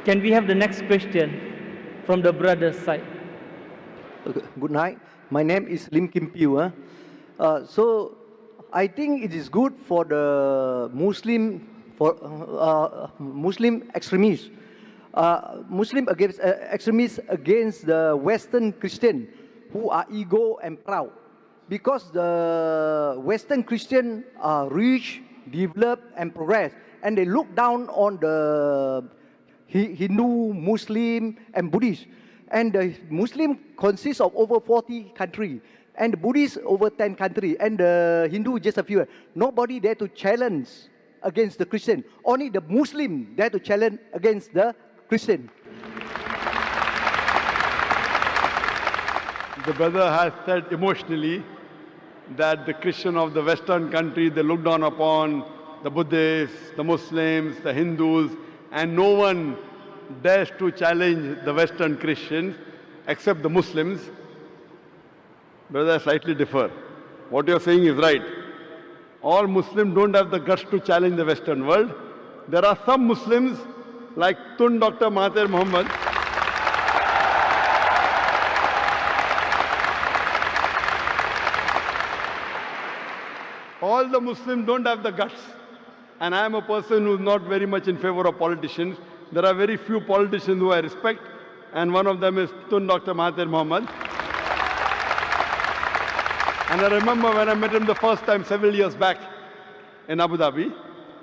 Can we have the next question from the brother's side? Okay, good night. My name is Lim Kim Piu. So I think it is good for the Muslim extremists, Muslim against extremists against the Western Christian who are ego and proud, because the Western Christian are rich, developed, and progress, and they look down on the Hindu, Muslim, and Buddhist. And the Muslim consists of over 40 countries, and the Buddhist over 10 countries, and the Hindu just a few. Nobody dare to challenge against the Christian. Only the Muslim dare to challenge against the Christian. The brother has said emotionally that the Christian of the Western country, they look down upon the Buddhists, the Muslims, the Hindus, and no one dares to challenge the Western Christians except the Muslims. Brother, I slightly differ. What you're saying is right. All Muslims don't have the guts to challenge the Western world. There are some Muslims like Tun Dr. Mahathir Mohamad, all the Muslims don't have the guts. And I am a person who is not very much in favor of politicians. There are very few politicians who I respect, and one of them is Tun Dr. Mahathir Mohamad. And I remember when I met him the first time several years back in Abu Dhabi,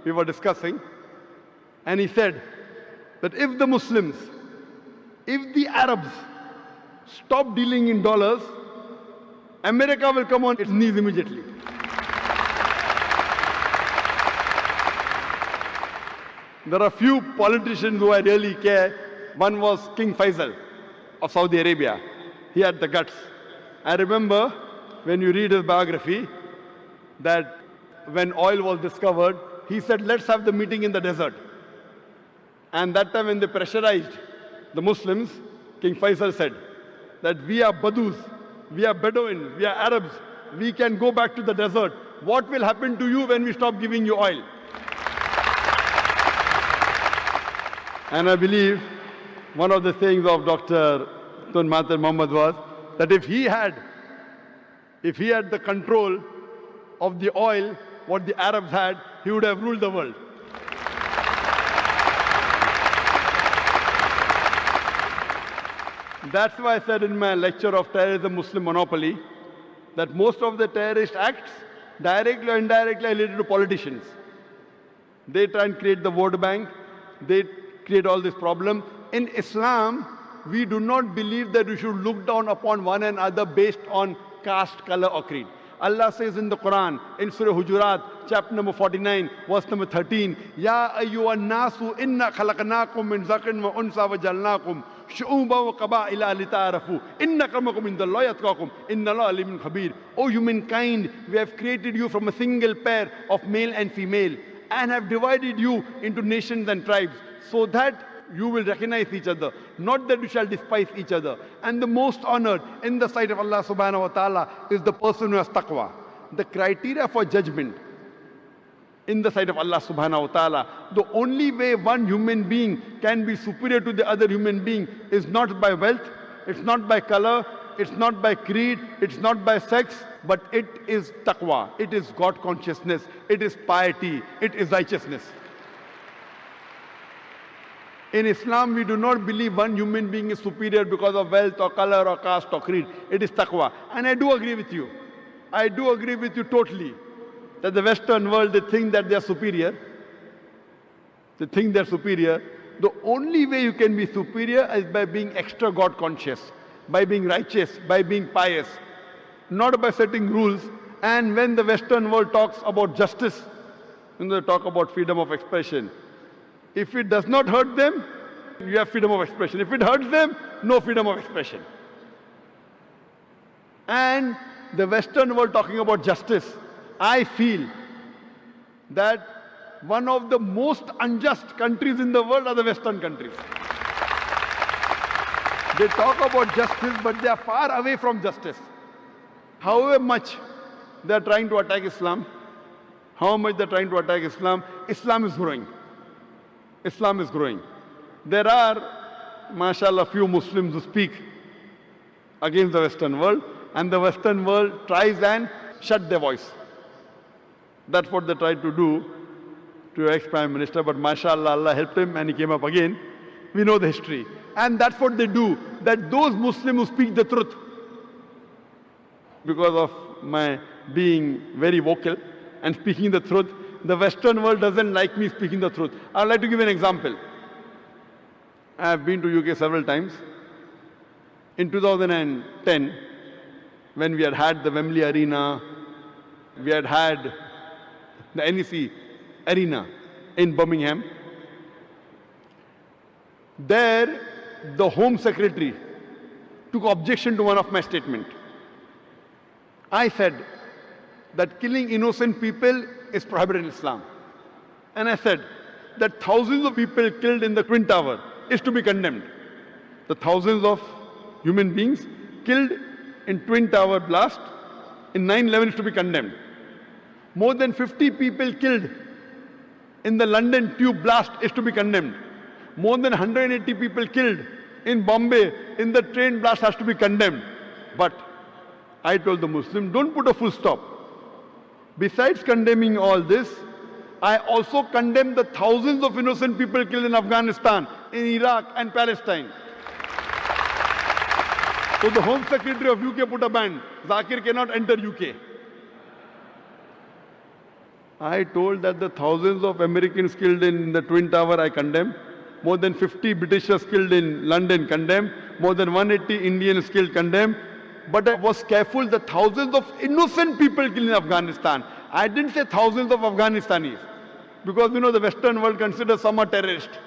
we were discussing, and he said that if the Muslims, if the Arabs stop dealing in dollars, America will come on its knees immediately. There are few politicians who I really care. One was King Faisal of Saudi Arabia. He had the guts. I remember when you read his biography that when oil was discovered, he said, let's have the meeting in the desert. And that time when they pressurized the Muslims, King Faisal said that we are Badus, we are Bedouin, we are Arabs, we can go back to the desert. What will happen to you when we stop giving you oil? And I believe one of the sayings of Dr. Tun Mahathir Mohamad was that if he had the control of the oil, what the Arabs had, he would have ruled the world. That's why I said in my lecture of terrorism, Muslim monopoly, that most of the terrorist acts, directly or indirectly, are related to politicians. They try and create the vote bank. They create all this problem. In Islam, we do not believe that we should look down upon one another based on caste, color, or creed. Allah says in the Quran, in Surah Hujurat, chapter number 49, verse number 13, Ya ayyuhan nasu inna khalaqnakum min zakarin wa unsa wa jalnakum shu'uban wa qaba'ila lita'arafu inna akramakum indallahi atqakum inna Allaha alimun khabir. O humankind, we have created you from a single pair of male and female and have divided you into nations and tribes, so that you will recognize each other, not that you shall despise each other. And the most honored in the sight of Allah subhanahu wa ta'ala is the person who has taqwa. The criteria for judgment in the sight of Allah subhanahu wa ta'ala, the only way one human being can be superior to the other human being is not by wealth, it's not by color, it's not by creed, it's not by sex, but it is taqwa, it is God consciousness, it is piety, it is righteousness. In Islam, we do not believe one human being is superior because of wealth or color or caste or creed. It is taqwa. And I do agree with you. I do agree with you totally that the Western world, they think that they are superior. They think they are superior. The only way you can be superior is by being extra God conscious, by being righteous, by being pious, not by setting rules. And when the Western world talks about justice, when they talk about freedom of expression, if it does not hurt them, you have freedom of expression. If it hurts them, no freedom of expression. And the Western world talking about justice, I feel that one of the most unjust countries in the world are the Western countries. They talk about justice, but they are far away from justice. However much they are trying to attack Islam, Islam is growing. Islam is growing. There are, mashallah, few Muslims who speak against the Western world, and the Western world tries and shut their voice. That's what they tried to do to your ex-Prime Minister, but mashallah, Allah helped him and he came up again. We know the history. And that's what they do, that those Muslims who speak the truth, because of my being very vocal and speaking the truth, the Western world doesn't like me speaking the truth. I'd like to give an example. I have been to UK several times. In 2010, when we had the Wembley Arena, we had the NEC Arena in Birmingham, there the Home Secretary took objection to one of my statements. I said that killing innocent people is prohibited in Islam. And I said that thousands of people killed in the Twin Tower is to be condemned. The thousands of human beings killed in Twin Tower blast in 9/11 is to be condemned. More than 50 people killed in the London tube blast is to be condemned. More than 180 people killed in Bombay in the train blast has to be condemned. But I told the Muslim, don't put a full stop. Besides condemning all this, I also condemn the thousands of innocent people killed in Afghanistan, in Iraq and Palestine. So the Home Secretary of UK put a ban. Zakir cannot enter UK. I told that the thousands of Americans killed in the Twin Tower I condemn. More than 50 Britishers killed in London condemn. More than 180 Indians killed condemn. But I was careful that thousands of innocent people killed in Afghanistan. I didn't say thousands of Afghanistanis. Because you know the Western world considers some are terrorists.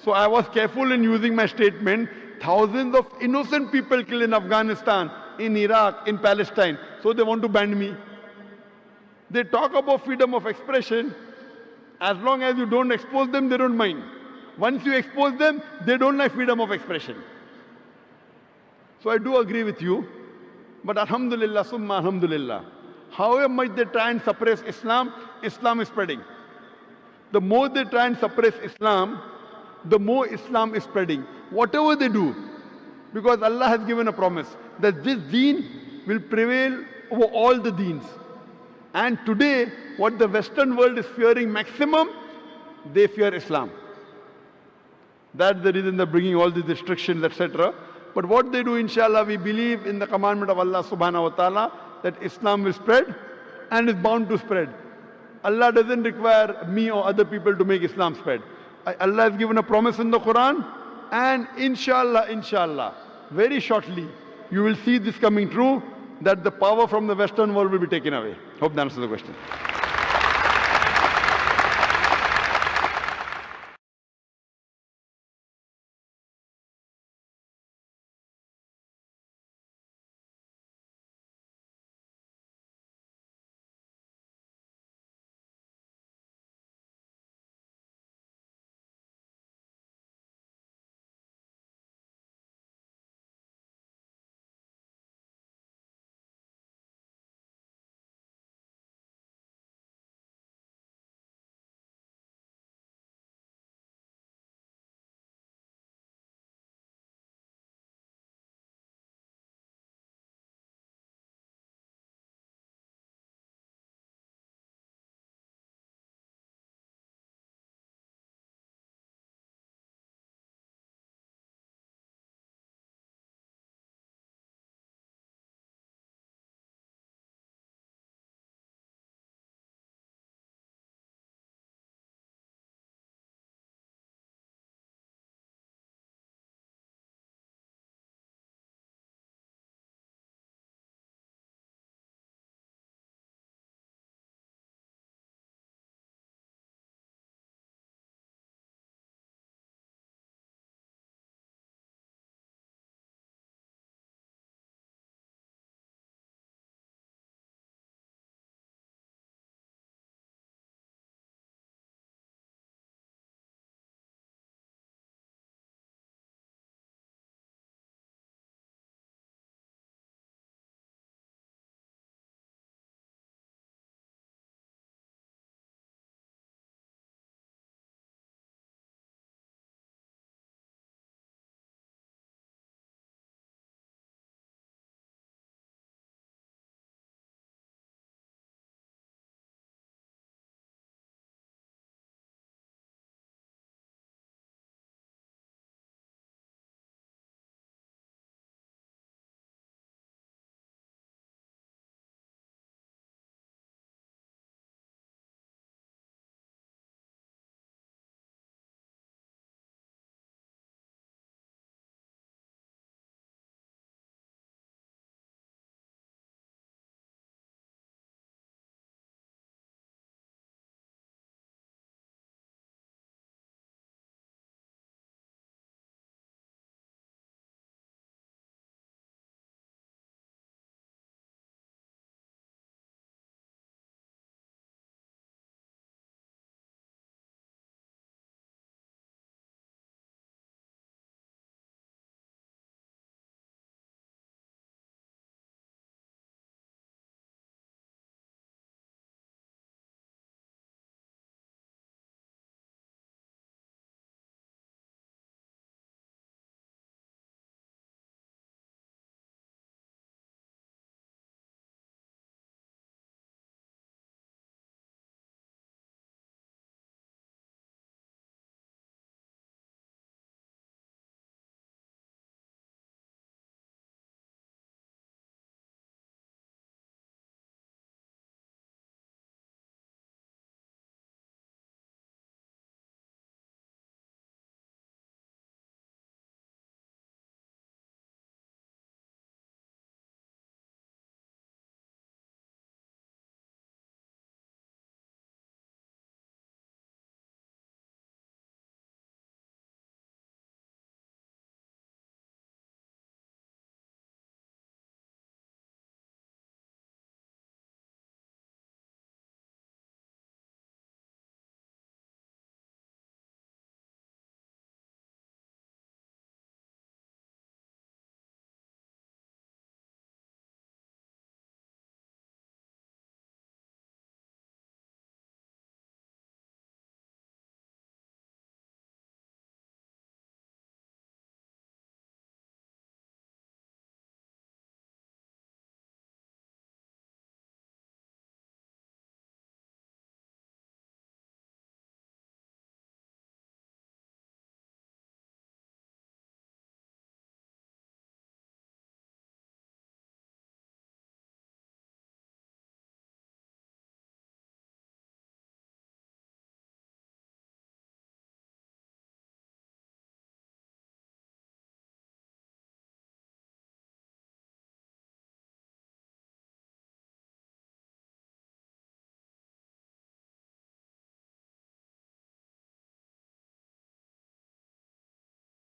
So I was careful in using my statement. Thousands of innocent people killed in Afghanistan, in Iraq, in Palestine. So they want to ban me. They talk about freedom of expression. As long as you don't expose them, they don't mind. Once you expose them, they don't like freedom of expression. So I do agree with you. But alhamdulillah, summa alhamdulillah. However much they try and suppress Islam, Islam is spreading. The more they try and suppress Islam, the more Islam is spreading. Whatever they do, because Allah has given a promise that this deen will prevail over all the deens. And today, what the Western world is fearing maximum, they fear Islam. That's the reason they're bringing all these restrictions, etc. But what they do, inshallah, we believe in the commandment of Allah subhanahu wa ta'ala that Islam will spread and is bound to spread. Allah doesn't require me or other people to make Islam spread. Allah has given a promise in the Quran, and inshallah, very shortly, you will see this coming true, that the power from the Western world will be taken away. Hope that answers the question.